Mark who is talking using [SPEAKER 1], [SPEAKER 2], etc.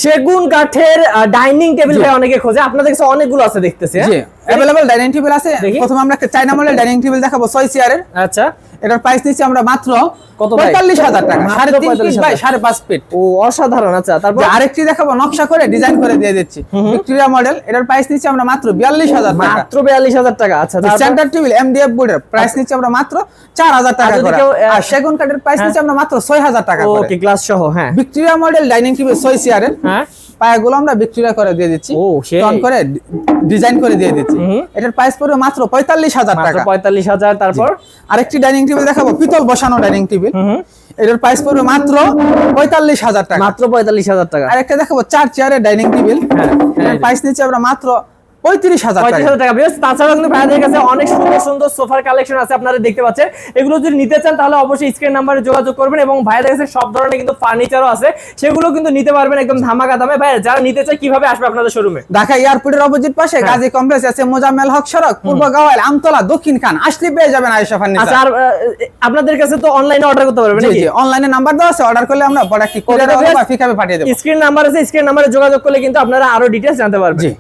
[SPEAKER 1] সেগুন কাঠের dining table ভাই অনেকে খোঁজে, আপনাদের কাছে অনেকগুলো আছে দেখতেছি।
[SPEAKER 2] জি अवेलेबल ডাইনিং টেবিল আছে। প্রথমে আমরা একটা চায়না মডেল ডাইনিং টেবিল দেখাবো 6 চেয়ারের।
[SPEAKER 1] আচ্ছা,
[SPEAKER 2] এটার প্রাইস নিচ্ছি আমরা মাত্র
[SPEAKER 1] কত ভাই?
[SPEAKER 2] 45000 টাকা, 3.5 ফিট বাই 5.5 ফিট।
[SPEAKER 1] ও অসাধারণ। আচ্ছা, তারপর
[SPEAKER 2] আরেকটি দেখাবো নকশা করে ডিজাইন করে দিয়ে দিচ্ছি, ভিক্টোরিয়া মডেল। এটার প্রাইস নিচ্ছি আমরা মাত্র 42000 টাকা,
[SPEAKER 1] মাত্র 42000 টাকা। আচ্ছা,
[SPEAKER 2] সেন্টার টেবিল এমডিএফ বোর্ডের প্রাইস নিচ্ছি আমরা মাত্র 4000 টাকা করে। আর সেগুন কাঠের প্রাইস নিচ্ছি আমরা মাত্র 6000 টাকা করে।
[SPEAKER 1] ওকে, গ্লাস সহ। হ্যাঁ,
[SPEAKER 2] ভিক্টোরিয়া মডেল ডাইনিং টেবিল 6 চেয়ারের।
[SPEAKER 1] হ্যাঁ,
[SPEAKER 2] পায়াগুলো আমরা ভিক্টোরিয়া করে দিয়ে দিচ্ছি,
[SPEAKER 1] ও সেই
[SPEAKER 2] টন করে ডিজাইন করে দিয়ে দিচ্ছি। এটার প্রাইস পড়বে মাত্র 45000 টাকা।
[SPEAKER 1] 45000। তারপর
[SPEAKER 2] আরেকটি ডাইনিং টেবিল দেখাবো পিতল বসানো ডাইনিং টেবিল। এটার প্রাইস পড়বে মাত্র 45000 টাকা,
[SPEAKER 1] মাত্র 45000 টাকা।
[SPEAKER 2] আরেকটা দেখাবো 4 চেয়ারের ডাইনিং টেবিল।
[SPEAKER 1] হ্যাঁ,
[SPEAKER 2] এটার প্রাইস নিচ্ছি আমরা মাত্র 35000 টাকা।
[SPEAKER 1] 35000 টাকা। বেশ, তাছাড়া কিন্তু ভাইদের কাছে অনেক সুন্দর সুন্দর সোফার কালেকশন আছে, আপনারা দেখতে পাচ্ছেন। এগুলো যদি নিতে চান তাহলে অবশ্যই স্ক্রিন নাম্বারে যোগাযোগ করবেন, এবং ভাইদের কাছে সব ধরনের কিন্তু ফার্নিচারও আছে, সেগুলো কিন্তু নিতে পারবেন একদম ধামাকা দামে। ভাই যারা নিতে চায় কিভাবে আসবে আপনাদের শোরুমে?
[SPEAKER 2] ঢাকা এয়ারপোর্টের অপোজিট পাশে গাজী কমপ্লেক্স আছে, মোজাম্মেল হক সড়ক, পূর্ব গাওয়াল, আমতলা, দক্ষিণ খান আসলে পেয়ে যাবেন আয়েশা ফার্নিচার।
[SPEAKER 1] আচ্ছা, আর আপনাদের কাছে তো অনলাইনে অর্ডার করতে পারবেন নাকি?
[SPEAKER 2] জি, অনলাইনে নাম্বার দেওয়া আছে, অর্ডার করলে আমরা প্রোডাক্ট কি কুরিয়ার অথবা পিকআপে পাঠিয়ে দেব।
[SPEAKER 1] স্ক্রিন নাম্বার আছে, স্ক্রিন নাম্বারে যোগাযোগ করলে কিন্তু আপনারা আরো ডিটেইলস জানতে পারবেন।
[SPEAKER 2] জি।